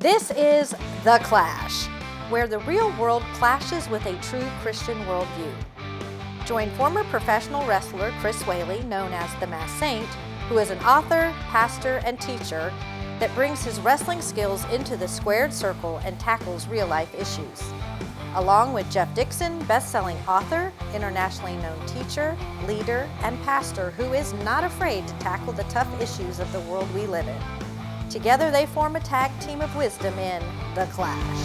This is The Clash, where the real world clashes with a true Christian worldview. Join former professional wrestler Chris Whaley, known as the Masked Saint, who is an author, pastor, and teacher that brings his wrestling skills into the squared circle and tackles real-life issues. Along with Jeff Dixon, best-selling author, internationally known teacher, leader, and pastor who is not afraid to tackle the tough issues of the world we live in. Together they form a tag team of wisdom in The Clash.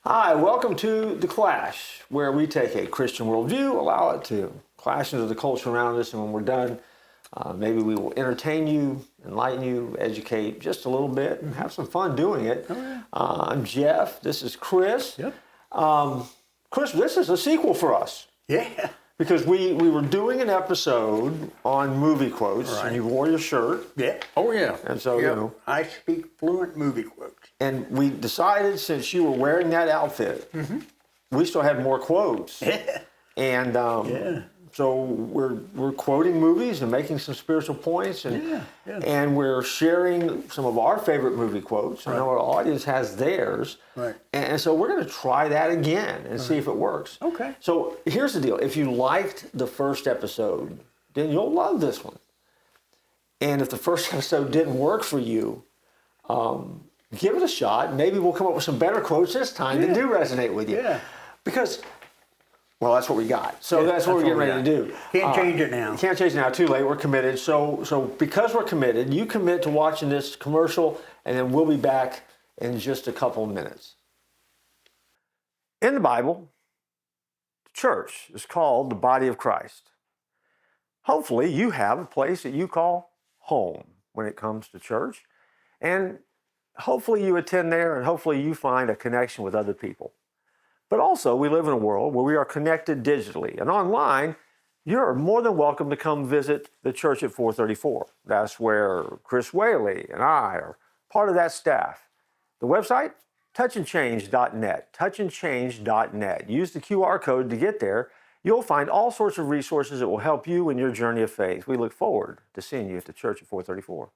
Hi, welcome to The Clash, where we take a Christian worldview, allow it to clash into the culture around us, and when we're done, maybe we will entertain you, enlighten you, educate just a little bit, and have some fun doing it. Oh, yeah. I'm Jeff. This is Chris. Yep. Chris, this is a sequel for us. Yeah. Because we were doing an episode on movie quotes, Right. and you wore your shirt. Yeah. Oh, yeah. And so, Yep. you know. I speak fluent movie quotes. And we decided, since you were wearing that outfit, we still had more quotes. Yeah. And so we're quoting movies and making some spiritual points, and and we're sharing some of our favorite movie quotes. I know our audience has theirs, Right. and so we're going to try that again and see if it works. Okay. So here's the deal: if you liked the first episode, then you'll love this one. And if the first episode didn't work for you, give it a shot. Maybe we'll come up with some better quotes this time that do resonate with you. Yeah. Because, well, that's what we got. So that's what we're getting ready to do. Can't change it now. Can't change it now. Too late. We're committed. So because we're committed, you commit to watching this commercial, and then we'll be back in just a couple of minutes. In the Bible, the church is called the body of Christ. Hopefully, you have a place that you call home when it comes to church, and hopefully you attend there, and hopefully you find a connection with other people. But also, we live in a world where we are connected digitally. And online, you're more than welcome to come visit the church at 434. That's where Chris Whaley and I are part of that staff. The website, touchandchange.net, touchandchange.net. Use the QR code to get there. You'll find all sorts of resources that will help you in your journey of faith. We look forward to seeing you at the church at 434.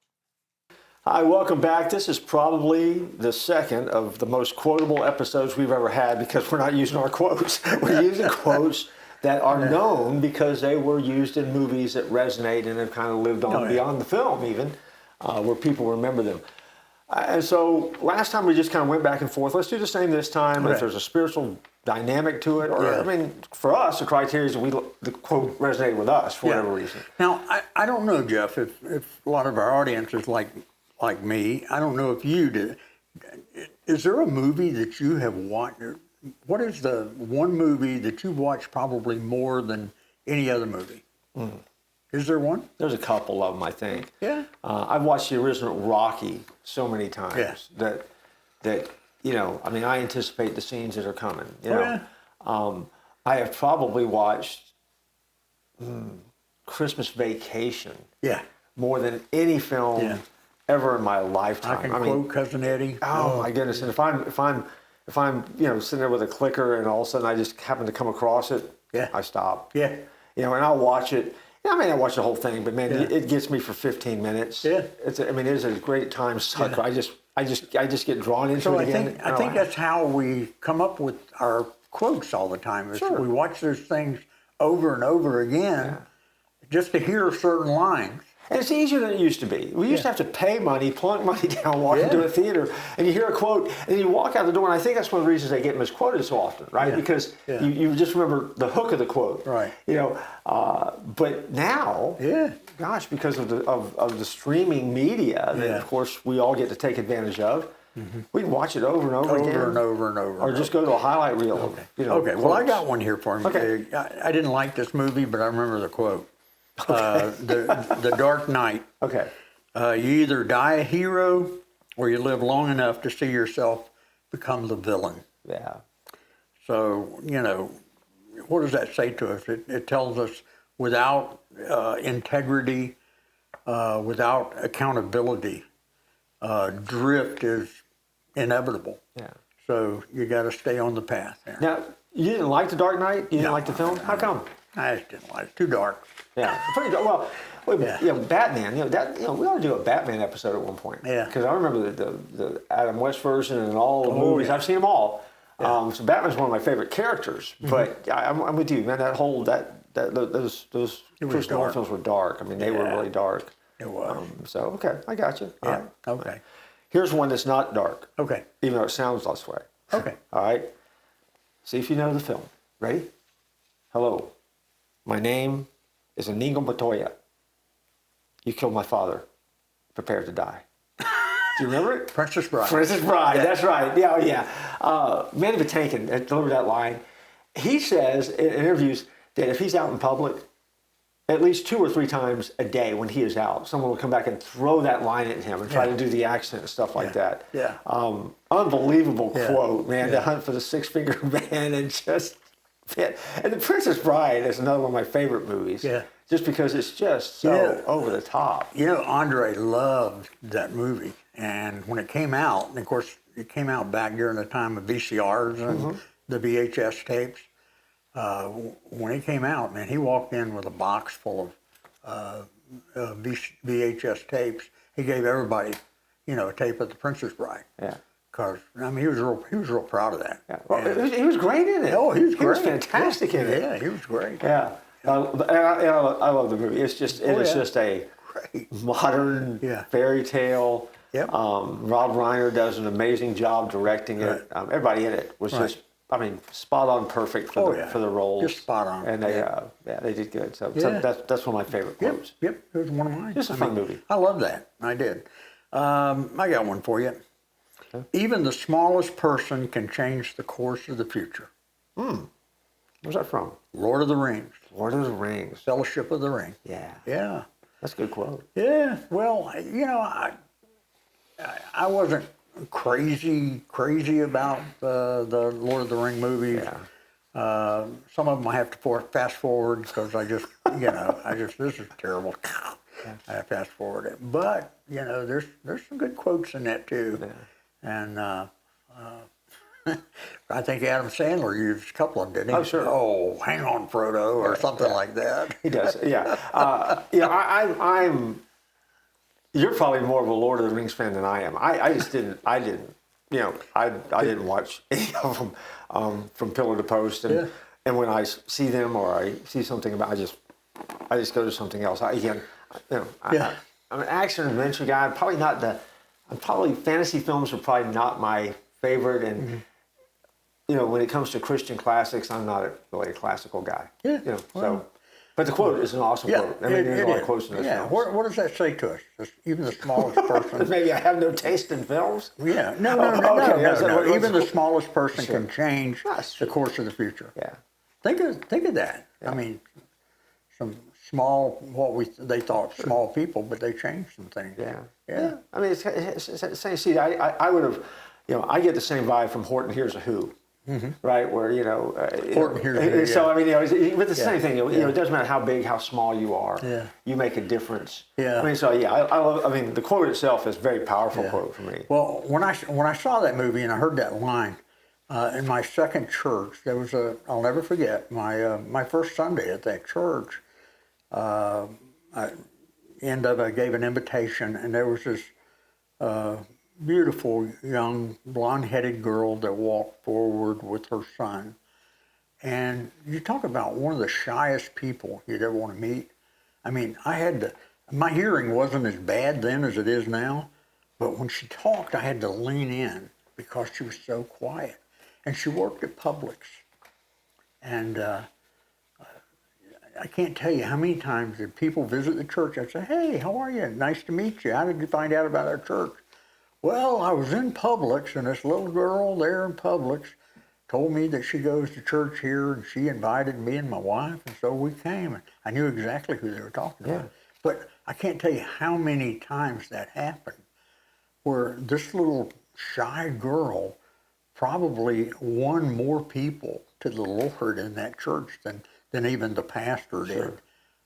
Hi, welcome back. This is probably the second of the most quotable episodes we've ever had because we're not using our quotes. We're using quotes that are known because they were used in movies that resonate and have kind of lived on beyond the film even, where people remember them. And so last time we just kind of went back and forth. Let's do the same this time. If there's a spiritual dynamic to it, or I mean, for us, the criteria is the quote resonated with us for whatever reason. Now, I don't know, Jeff, if a lot of our audience is like me. I don't know if you do. Is there a movie that you have watched? What is the one movie that you've watched probably more than any other movie? Is there one? There's a couple of them, I think. Yeah. I've watched the original Rocky so many times that you know, I mean, I anticipate the scenes that are coming. You know, I have probably watched Christmas Vacation. More than any film ever in my lifetime. I can quote Cousin Eddie. Oh my goodness! And if I'm you know sitting there with a clicker and all of a sudden I just happen to come across it, I stop. Yeah. You know, and I'll watch it. I mean, I watch the whole thing, but man, it gets me for 15 minutes. Yeah. I mean, it is a great time sucker. I just get drawn into it again. I think that's how we come up with our quotes all the time. Is we watch those things over and over again just to hear certain lines. And it's easier than it used to be. We used to have to pay money, plunk money down, walk into a theater, and you hear a quote, and you walk out the door, and I think that's one of the reasons they get misquoted so often, right? Because you just remember the hook of the quote. Right. You know, but now, gosh, because of the streaming media that, of course, we all get to take advantage of, we can watch it over and over again. Over and over and over. Or just go to a highlight reel of, you know, well, quotes. I got one here for you. Okay. I didn't like this movie, but I remember the quote. The Dark Knight. Okay. You either die a hero or you live long enough to see yourself become the villain. Yeah. So, you know, what does that say to us? It tells us without integrity, without accountability, drift is inevitable. Yeah. So you got to stay on the path there. Now, you didn't like The Dark Knight? You didn't like the film? How come? I just didn't like it. Too dark. Yeah, pretty good. Well, wait a minute. Yeah. Batman. We ought to do a Batman episode at one point. Yeah. Because I remember the Adam West version and all the movies. yeah. I've seen them all. Yeah. So Batman's one of my favorite characters. But I'm with you, man. Those Chris Nolan dark. films were dark. I mean, they were really dark. It was. So okay, I got you. All Yeah. right. Okay. Here's one that's not dark, Okay. even though it sounds this way. Okay. All right. See if you know the film. Ready? Hello. My name is Inigo Montoya. You killed my father. Prepare to die. Do you remember it? Princess Bride. Princess Bride, that's right. Yeah, yeah. Manny Patinkin delivered that line. He says in interviews that if he's out in public, at least 2 or 3 times a day when he is out, someone will come back and throw that line at him and try to do the accent and stuff like that. Yeah. Unbelievable Yeah. quote, man. Yeah. The Hunt for the Six-Finger Man and just fit. And The Princess Bride is another one of my favorite movies. Yeah. Just because it's just so over the top. You know, Andre loved that movie. And when it came out, and of course, it came out back during the time of VCRs and the VHS tapes. When it came out, man, he walked in with a box full of VHS tapes. He gave everybody, a tape of The Princess Bride. Yeah. Because I mean, he was real proud of that. Yeah. Well, he was great in it. Oh, he was great. He was fantastic in it. Yeah, he was great. Yeah. I love the movie. It's just just a Great. modern fairy tale. Yep. Rob Reiner does an amazing job directing it. Right. Everybody in it was just, spot on perfect for the roles. Just spot on. And they did good. So Yeah. that's one of my favorite quotes. Yep, it was one of mine. Just a fun movie. I love that. I did. I got one for you. Okay. Even the smallest person can change the course of the future. Where's that from? Lord of the Rings. Lord of the Rings. Fellowship of the Ring. Yeah. Yeah. That's a good quote. Yeah. Well, I wasn't crazy about the Lord of the Ring movies. Yeah. Some of them I have to fast forward because I just, this is terrible. I fast forward it. But, there's some good quotes in that too. Yeah. And I think Adam Sandler used a couple of them, didn't he? Oh, sure. Oh, hang on, Frodo, or something like that. He does. Yeah. I'm. You're probably more of a Lord of the Rings fan than I am. I didn't watch any of them from pillar to post, and when I see them or I see something about, I just go to something else. I'm an action adventure guy. Probably fantasy films are probably not my favorite, and when it comes to Christian classics, I'm not really a classical guy. Yeah. But the quote is an awesome quote. I mean, there's a lot of quotes in this film. What does that say to us? Even the smallest person. Maybe I have no taste in films. Yeah. No. Okay. Even the smallest person can change the course of the future. Yeah. Think of that. Yeah. I mean, some small, they thought small people, but they changed some things. Yeah. I mean, it's same. See, I would have, I get the same vibe from Horton Hears a Who. Right, where Horton Hears a Who. So I mean, but the same thing. It doesn't matter how big, how small you are. Yeah. You make a difference. Yeah. I mean, so I love. I mean, the quote itself is a very powerful quote for me. Well, when I saw that movie and I heard that line in my second church, there was I'll never forget my first Sunday at that church. I gave an invitation, and there was this beautiful young blonde-headed girl that walked forward with her son. And you talk about one of the shyest people you'd ever want to meet. I mean, my hearing wasn't as bad then as it is now, but when she talked, I had to lean in because she was so quiet. And she worked at Publix. And I can't tell you how many times that people visit the church. I say, "Hey, how are you? Nice to meet you. How did you find out about our church?" "Well, I was in Publix, and this little girl there in Publix told me that she goes to church here, and she invited me and my wife, and so we came." And I knew exactly who they were talking about. But I can't tell you how many times that happened, where this little shy girl probably won more people to the Lord in that church than even the pastor did. Sure.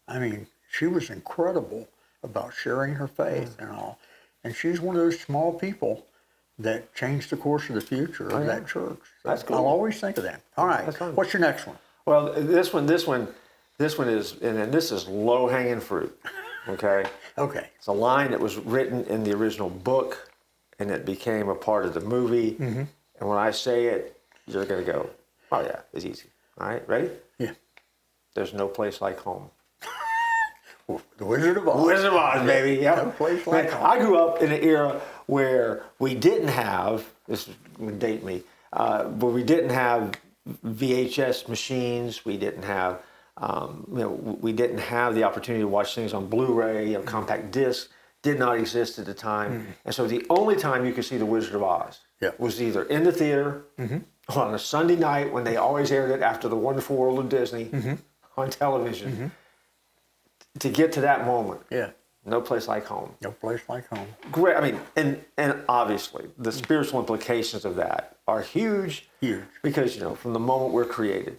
I mean, she was incredible about sharing her faith and all. And she's one of those small people that changed the course of the future of that church. So that's cool. I'll always think of that. All right, what's your next one? Well, this one, This one is, and this is low-hanging fruit, okay? Okay. It's a line that was written in the original book, and it became a part of the movie. Mm-hmm. And when I say it, you're going to go, oh, yeah, it's easy. All right, ready? Yeah. There's no place like home. The Wizard of Oz. Wizard of Oz, baby. Yep. No place like home. I grew up in an era where we didn't have, this would date me, but we didn't have VHS machines. We didn't have, we didn't have the opportunity to watch things on Blu-ray. Compact discs did not exist at the time. And so the only time you could see The Wizard of Oz was either in the theater or on a Sunday night when they always aired it after The Wonderful World of Disney on television. To get to that moment, no place like home. No place like home. Great. I mean, and obviously the spiritual implications of that are huge. Huge. Because from the moment we're created,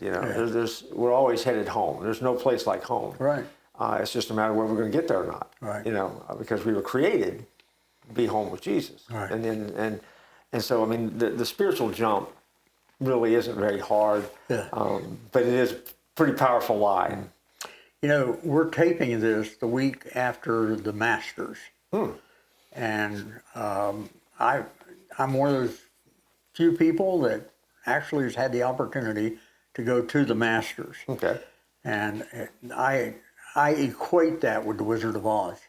we're always headed home. There's no place like home. Right. It's just a matter of whether we're going to get there or not. Right. Because we were created to be home with Jesus. Right. And so I mean the spiritual jump really isn't very hard. Yeah. But it is a pretty powerful line. We're taping this the week after the Masters. And I'm one of those few people that actually has had the opportunity to go to the Masters. Okay. And I equate that with the Wizard of Oz,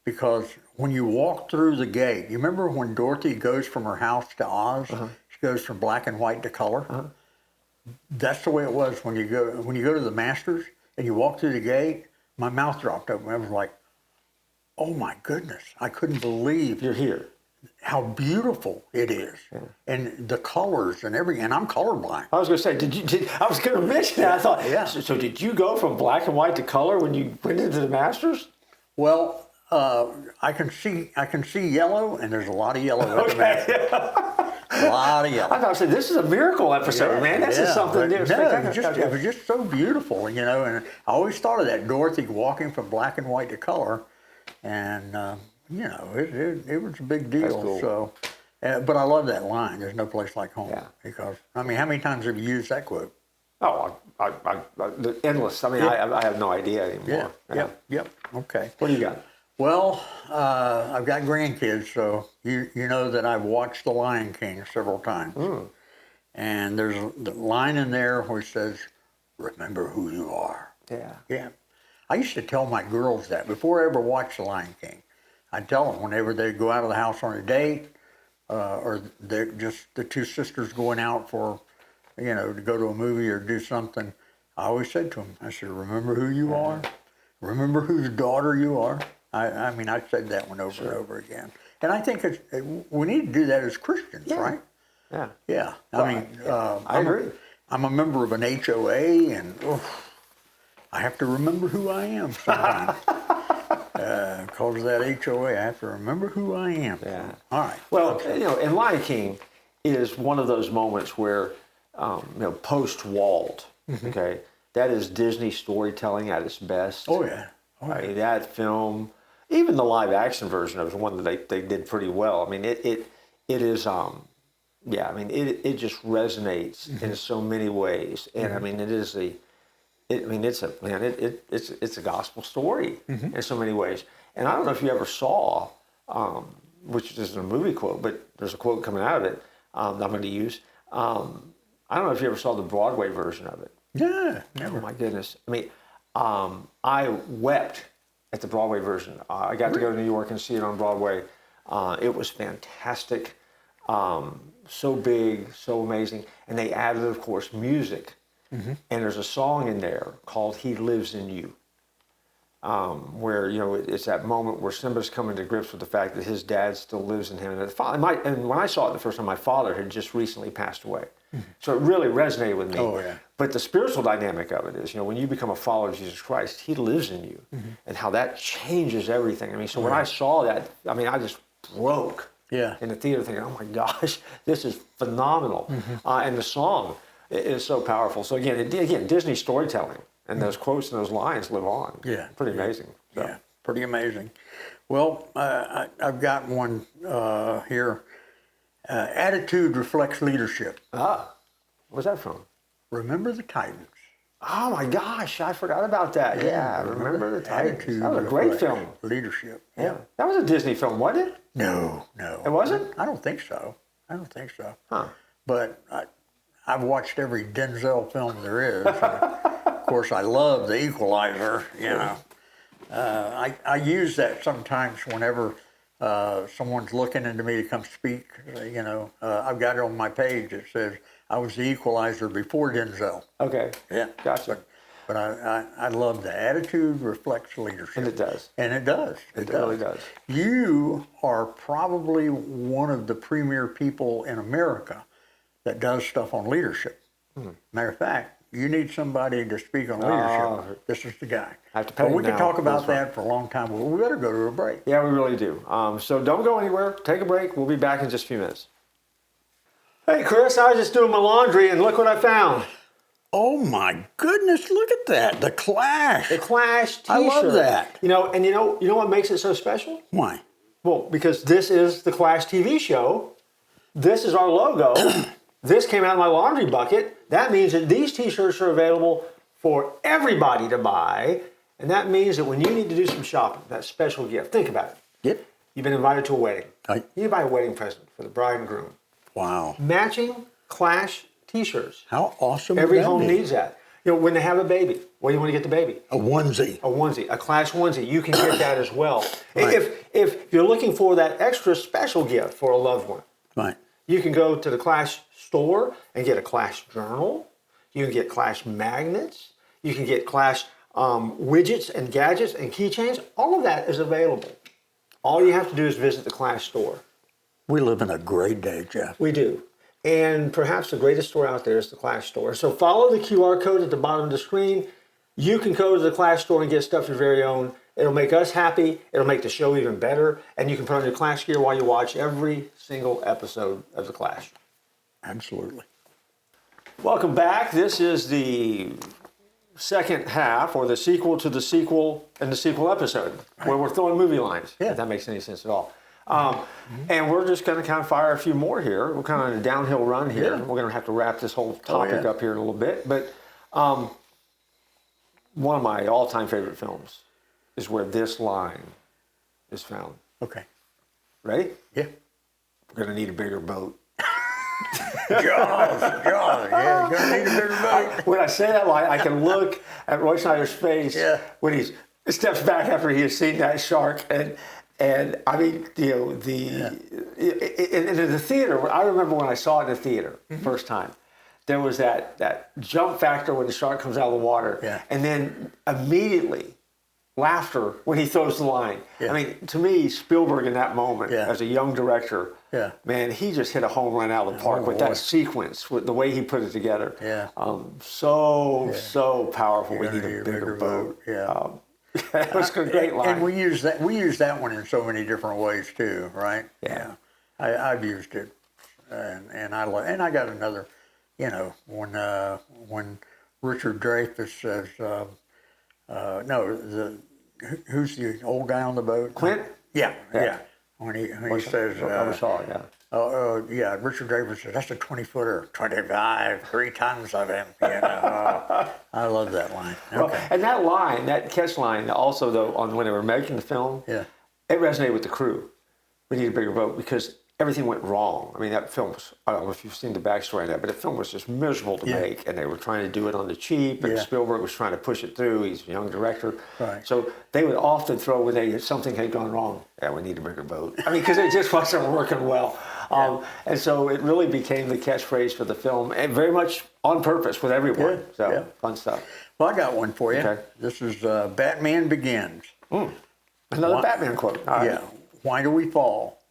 because when you walk through the gate, you remember when Dorothy goes from her house to Oz? She goes from black and white to color. That's the way it was when you go to the Masters and you walk through the gate. My mouth dropped open. I was like, oh my goodness, I couldn't believe You're here. how beautiful it is, and the colors and everything. And I'm colorblind. I was going to say, I was going to mention that. I thought, Yeah. So did you go from black and white to color when you went into the Masters? Well, I can see yellow, and there's a lot of yellow at the Masters. A lot of yellow. I thought, I said, this is a miracle episode, man. This is something new. No, it was just so beautiful, and I always thought of that Dorothy walking from black and white to color, and it was a big deal. That's cool. So, but I love that line. There's no place like home. Yeah. Because how many times have you used that quote? Oh, endless. I mean, I have no idea anymore. Yep. Okay. What do you got? Well, I've got grandkids, so you know that I've watched The Lion King several times. And there's the line in there which says, "Remember who you are." Yeah. I used to tell my girls that before I ever watched The Lion King. I'd tell them whenever they go out of the house on a date, or they're just the two sisters going out for, to go to a movie or do something. I always said to them, I said, "Remember who you are. Remember whose daughter you are." I mean, I said that one over and over again. And I think we need to do that as Christians, right? Yeah. Yeah. I agree. I'm a member of an HOA, and I have to remember who I am sometimes. Because of that HOA, I have to remember who I am. Yeah. All right. Well, and Lion King is one of those moments where, post-Walt, okay, that is Disney storytelling at its best. Oh, yeah. I mean, that film, even the live action version of it, is one that they did pretty well. I mean, it is, it just resonates in so many ways. And I mean, it's a gospel story in so many ways. And I don't know if you ever saw, which isn't a movie quote, but there's a quote coming out of it that I'm going to use. I don't know if you ever saw the Broadway version of it. Yeah, never. Oh my goodness. I mean, I wept at the Broadway version. I got to go to New York and see it on Broadway. It was fantastic. So big, so amazing. And they added, of course, music. And there's a song in there called "He Lives in You," where it's that moment where Simba's coming to grips with the fact that his dad still lives in him. And when I saw it the first time, my father had just recently passed away, so it really resonated with me. Oh yeah. But the spiritual dynamic of it is, when you become a follower of Jesus Christ, He lives in you, and how that changes everything. I mean, so when I saw that, I mean, I just broke. Yeah. In the theater, thinking, "Oh my gosh, this is phenomenal," and the song is so powerful. So again, Disney storytelling and those quotes and those lines live on. Yeah. Pretty amazing. So. Yeah, pretty amazing. Well, I've got one here. Attitude reflects leadership. Where's that from? Remember the Titans. Oh my gosh, I forgot about that. Yeah, I remember the Tigers. Attitude. That was a great film. Leadership. Yeah. That was a Disney film, wasn't it? No. It wasn't? I don't think so. Huh. But I've watched every Denzel film there is. Of course, I love The Equalizer, you know. I use that sometimes whenever someone's looking into me to come speak, you know. I've got it on my page. It says, I was the equalizer before Denzel. Okay. Yeah. Gotcha. But I love the attitude reflects leadership. And it does. And it does. It really does. You are probably one of the premier people in America that does stuff on leadership. Matter of fact, you need somebody to speak on leadership. This is the guy. I have to pay But him we can now. talk about that for a long time. But we better go to a break. Yeah, we really do. So don't go anywhere. Take a break. We'll be back in just a few minutes. Hey, Chris, I was just doing my laundry, and look what I found. Oh my goodness! Look at that. The Clash. The Clash T-shirt. I love that. You know what makes it so special? Why? Well, because this is the Clash TV show. This is our logo. This came out of my laundry bucket. That means that these T-shirts are available for everybody to buy, and that means that when you need to do some shopping, that special gift. Think about it. Yep. You've been invited to a wedding. Right. You buy a wedding present for the bride and groom. Wow. Matching Clash T-shirts. How awesome! Every would that home be? needs that. You know, when they have a baby, what do you want to get the baby? A onesie. A onesie, a Clash onesie. You can get that as well. Right. If you're looking for that extra special gift for a loved one, Right. you can go to the Clash store and get a Clash journal. You can get Clash magnets. You can get Clash widgets and gadgets and keychains. All of that is available. All you have to do is visit the Clash store. We live in a great day, Jeff. We do. And perhaps the greatest store out there is the Clash store. So follow the QR code at the bottom of the screen. You can go to the Clash store and get stuff your very own. It'll make us happy. It'll make the show even better. And you can put on your Clash gear while you watch every single episode of The Clash. Absolutely. Welcome back. This is the second half, or the sequel to the sequel and the sequel episode, where we're throwing movie lines, if that makes any sense at all. And we're just going to kind of fire a few more here. We're kind of on a downhill run here. Yeah. We're going to have to wrap this whole topic up here in a little bit. But one of my all-time favorite films is where this line is found. Okay. Ready? Yeah. We're going to need a bigger boat. Jaws. Yeah, you're gonna need a bigger boat. When I say that line, I can look at Roy Schneider's face when he steps back after he has seen that shark, and I mean, you know, in the theater. I remember when I saw it in the theater first time. There was that jump factor when the shark comes out of the water, and then immediately laughter when he throws the line. I mean, to me, Spielberg in that moment, as a young director, man, he just hit a home run out of the park with that sequence, with the way he put it together. So powerful. We need a bigger boat. That was a great line. And we use that one in so many different ways too, right? I've used it, and I got another. You know, when Richard Dreyfuss says, who's the old guy on the boat? Clint? Yeah. When he says, Richard Dreyfuss says, that's a 20-footer, 25, 3 tons of him. You know, I love that line. Well, and that line, that catch line, also though, when they were making the film, it resonated with the crew. We need a bigger boat because everything went wrong. I mean, that film was, I don't know if you've seen the backstory on that, but the film was just miserable to make, and they were trying to do it on the cheap, and Spielberg was trying to push it through. He's a young director. So they would often throw, when something had gone wrong, we need a bigger boat. I mean, because it just wasn't working well. And so it really became the catchphrase for the film, and very much on purpose with everyone. Fun stuff. Well, I got one for you. Okay. This is Batman Begins. Another Batman quote. Why do we fall?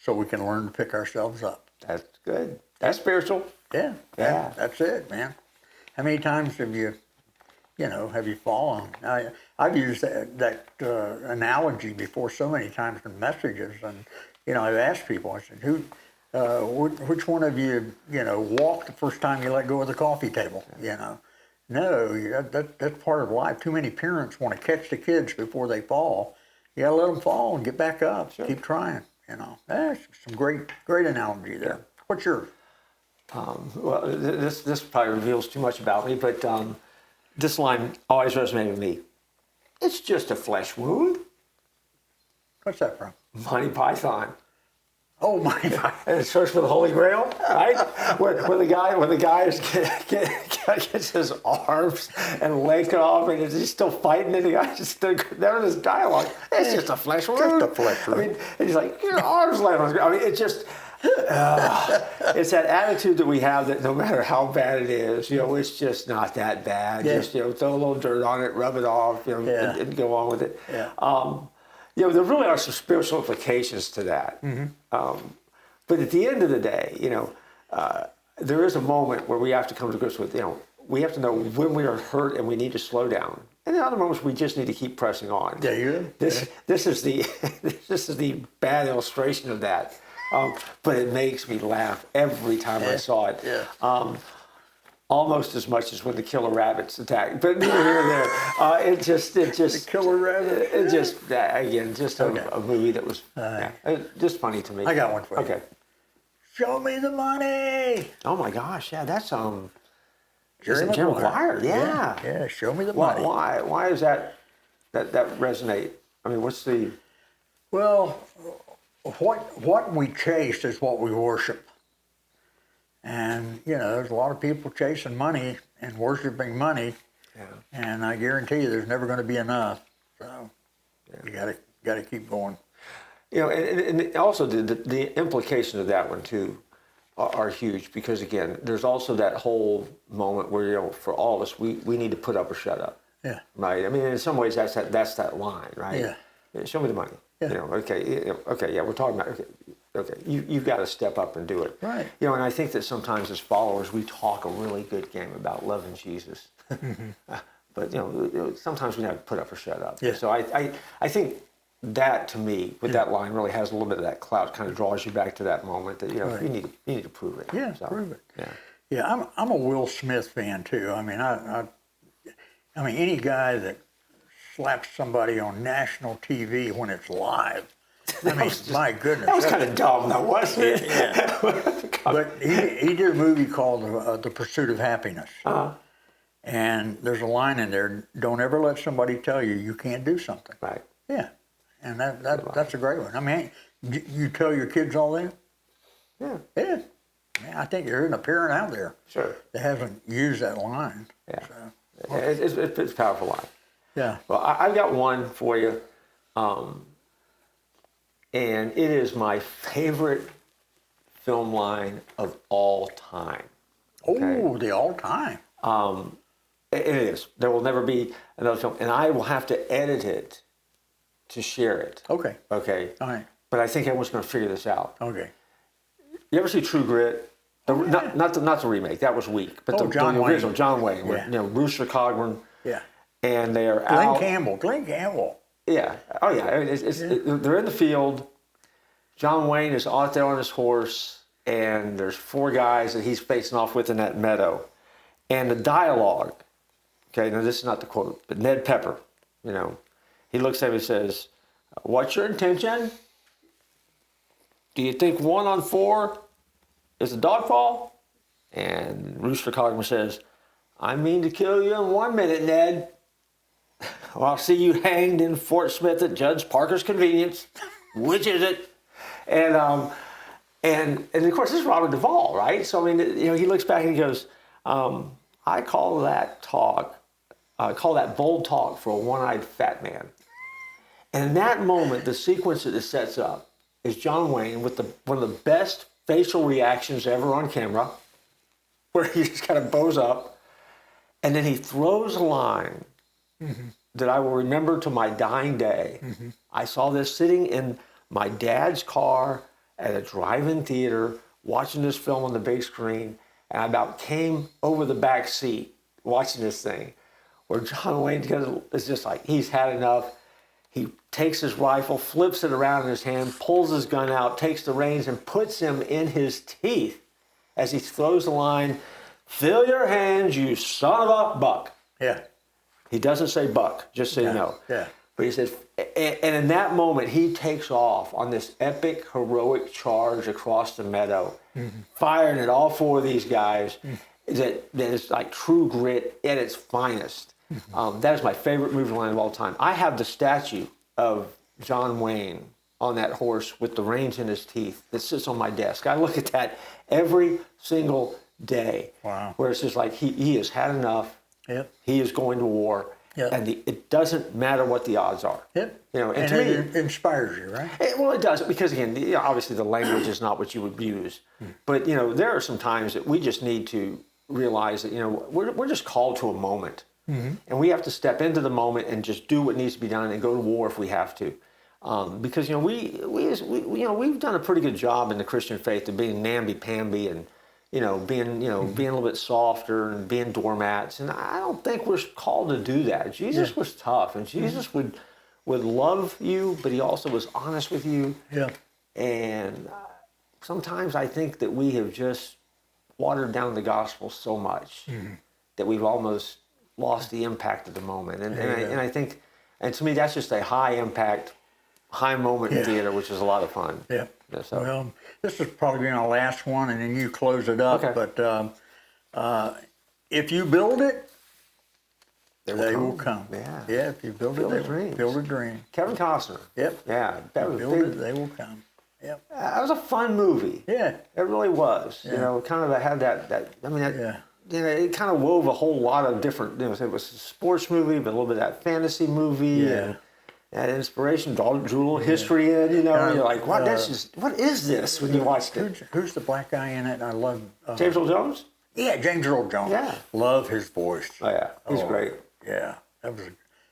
So we can learn to pick ourselves up. That's good. That's spiritual. Yeah. That's it, man. How many times have you fallen? I've used that analogy before so many times in messages, and I've asked people. I said, which one of you, walked the first time you let go of the coffee table? No, that's part of life. Too many parents want to catch the kids before they fall. You gotta let them fall and get back up. Sure. Keep trying. That's some great analogy there. What's yours? Well, this probably reveals too much about me, but this line always resonated with me. It's just a flesh wound. What's that from? Monty Python. Oh my God. And it search for the Holy Grail, right? when the guy gets his arms and leg cut off, and he's still fighting, and the guy just there in this dialogue. It's just a flesh wound. Just a flesh wound. I mean, and he's like, your arms laying on the ground. I mean, it's just. It's that attitude that we have that no matter how bad it is, it's just not that bad. Yeah. Just throw a little dirt on it, rub it off, and go on with it. Yeah. There really are some spiritual implications to that. But at the end of the day, there is a moment where we have to come to grips with, we have to know when we are hurt and we need to slow down. And in other moments, we just need to keep pressing on. Yeah, you. This is the bad illustration of that. But it makes me laugh every time I saw it. Yeah. Almost as much as when the killer rabbits attack. But neither here nor there. It just. The killer rabbit. It just again, just a movie that was just funny to me. I got one for you. Okay. Show me the money. Oh my gosh! Yeah, that's Jerry Maguire. Yeah. Yeah. Show me the money. Why is that resonate? I mean, what's the? Well, what we chase is what we worship. And, there's a lot of people chasing money and worshiping money. Yeah. And I guarantee you there's never going to be enough. So you got to keep going. And also the implications of that one, too, are huge. Because, again, there's also that whole moment where, for all of us, we need to put up or shut up. Yeah. Right? I mean, in some ways, that's that line, right? Yeah. Show me the money. Yeah. Okay, yeah, we're talking about, okay, you've got to step up and do it. Right. And I think that sometimes as followers, we talk a really good game about loving Jesus. But, sometimes we have to put up or shut up. Yeah. So I think that, to me, with that line, really has a little bit of that clout, kind of draws you back to that moment that, Right. you need to prove it. Yeah, so, prove it. Yeah. Yeah, I'm a Will Smith fan, too. I mean, I mean, any guy that slaps somebody on national TV when it's live. I mean, my goodness. That was kind of dumb, though, wasn't it? Yeah. But he did a movie called The Pursuit of Happiness. Uh-huh. And there's a line in there, don't ever let somebody tell you can't do something. Right. Yeah. And that's a great one. I mean, you tell your kids all that? Yeah. Yeah. Man, I think there isn't a parent out there Sure. that hasn't used that line. Yeah. So, It's a powerful line. yeah. Well, I've got one for you, and it is my favorite film line of all time. Okay? Oh, the all time. It is. There will never be another film, and I will have to edit it to share it. Okay. Okay. All right. But I think everyone's going to figure this out. Okay. You ever see True Grit? Not the remake. That was weak. But the original, Wayne. John Wayne. Yeah. Where, Rooster Cogburn. Yeah. And they're Glenn Campbell. Yeah. Oh, yeah. They're in the field. John Wayne is out there on his horse, and there's 4 guys that he's facing off with in that meadow. And the dialogue, okay, now this is not the quote, but Ned Pepper, he looks at him and says, what's your intention? Do you think 1 on 4 is a dogfall? And Rooster Cogburn says, I mean to kill you in 1 minute, Ned. Well, I'll see you hanged in Fort Smith at Judge Parker's convenience. Which is it? And of course, this is Robert Duvall, right? So, I mean, he looks back and he goes, I call that bold talk for a one-eyed fat man. And in that moment, the sequence that it sets up is John Wayne with one of the best facial reactions ever on camera, where he just kind of bows up, and then he throws a line that I will remember to my dying day. I saw this sitting in my dad's car at a drive-in theater, watching this film on the big screen, and I about came over the back seat watching this thing, where John Wayne is just like, he's had enough. He takes his rifle, flips it around in his hand, pulls his gun out, takes the reins, and puts him in his teeth as he throws the line, fill your hands, you son of a buck. Yeah. He doesn't say buck, just so you know. Yeah. But he says, and in that moment, he takes off on this epic, heroic charge across the meadow, firing at all 4 of these guys. that is like true grit at its finest. That is my favorite movie line of all time. I have the statue of John Wayne on that horse with the reins in his teeth that sits on my desk. I look at that every single day. Wow. Where it's just like he has had enough. Yep. He is going to war. Yep. And it doesn't matter what the odds are. Yep. You know, and to me, it inspires you, right? well, it does, because again, obviously the language is not what you would use. But, you know, there are some times that we just need to realize that, you know, we're just called to a moment. And we have to step into the moment and just do what needs to be done and go to war if we have to. Because, you know, we've done a pretty good job in the Christian faith of being namby-pamby and, being a little bit softer and being doormats. And I don't think we're called to do that. Jesus was tough, and Jesus would love you, but he also was honest with you. Yeah. And sometimes I think that we have just watered down the gospel so much that we've almost lost the impact of the moment. And I think, and to me, that's just a high impact, high moment theater, which is a lot of fun. Yeah. So. Well, this is probably our last one, and then you close it up. Okay. But if you build it, they will come. Yeah. Yeah. If you build Build it, a dream. build a dream. Kevin Costner. Yep. Yeah. That was Build it, they will come. Yep. That was a fun movie. Yeah. It really was. Yeah. You know, kind of had that. I mean, Yeah. You know, it kind of wove a whole lot of different. You know, it was a sports movie, but a little bit of that fantasy movie. Yeah. And that inspiration, drew a little history in. You know, you're like, what? What is this? When you watched it. Who's the black guy in it? I love James Earl Jones. Yeah, James Earl Jones. Yeah. Love his voice. Oh yeah, he's great. Yeah, that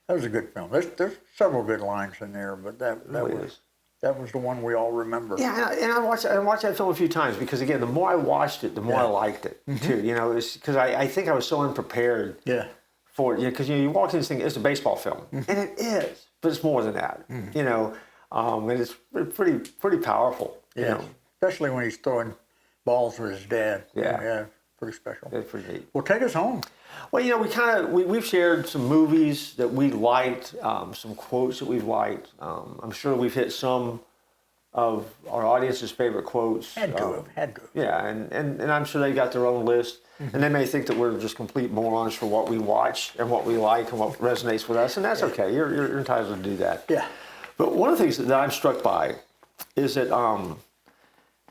was a good film. There's several good lines in there, but that was the one we all remember. Yeah, and I watched that film a few times because, again, the more I watched it, the more I liked it too. You know, it's because I think I was so unprepared. Yeah. For it, because you walk in this thing, it's a baseball film, and it is, but it's more than that. You know, and it's pretty powerful. Yeah. You know? Especially when he's throwing balls with his dad. Yeah. Yeah. Pretty special. It's pretty neat. Well, take us home. Well, you know, we've shared some movies that we liked, some quotes that we've liked. I'm sure we've hit some of our audience's favorite quotes. Had to have. Yeah, and I'm sure they got their own list, and they may think that we're just complete morons for what we watch and what we like and what resonates with us, and that's okay. You're entitled to do that. Yeah. But one of the things that I'm struck by is that,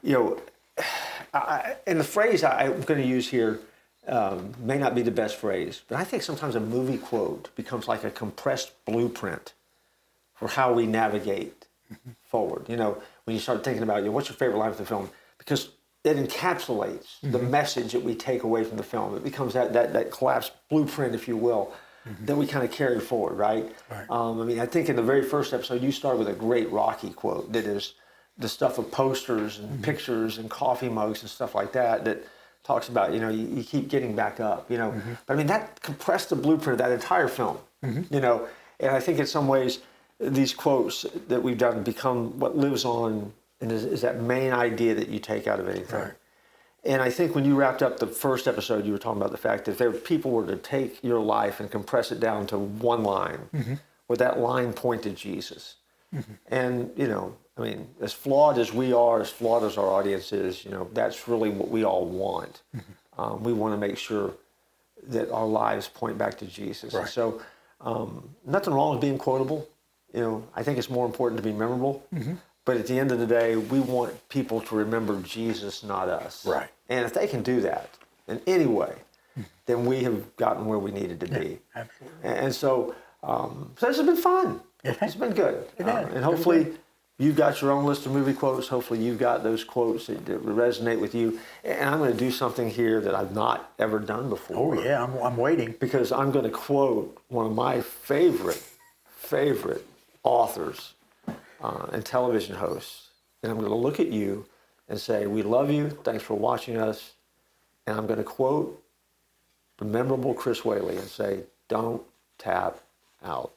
you know, and the phrase I'm going to use here may not be the best phrase, but I think sometimes a movie quote becomes like a compressed blueprint for how we navigate forward. You know, when you start thinking about, what's your favorite line of the film? Because it encapsulates the message that we take away from the film. It becomes that collapsed blueprint, if you will, that we kind of carry forward, right? I mean, I think in the very first episode, you start with a great Rocky quote that is the stuff of posters and pictures and coffee mugs and stuff like that talks about, you keep getting back up, But I mean, that compressed the blueprint of that entire film, and I think in some ways, these quotes that we've done become what lives on and is that main idea that you take out of anything. Right. And I think when you wrapped up the first episode, you were talking about the fact that if people were to take your life and compress it down to one line, where that line pointed Jesus. And, I mean, as flawed as we are, as flawed as our audience is, that's really what we all want. We want to make sure that our lives point back to Jesus. Right. And so nothing wrong with being quotable. I think it's more important to be memorable. But at the end of the day, we want people to remember Jesus, not us. Right. And if they can do that in any way, then we have gotten where we needed to be. Absolutely. And so, this has been fun. It's been good. And hopefully you've got your own list of movie quotes. Hopefully you've got those quotes that resonate with you. And I'm going to do something here that I've not ever done before. Oh, yeah, I'm waiting. Because I'm going to quote one of my favorite authors and television hosts. And I'm going to look at you and say, we love you. Thanks for watching us. And I'm going to quote the memorable Chris Whaley and say, don't tap out.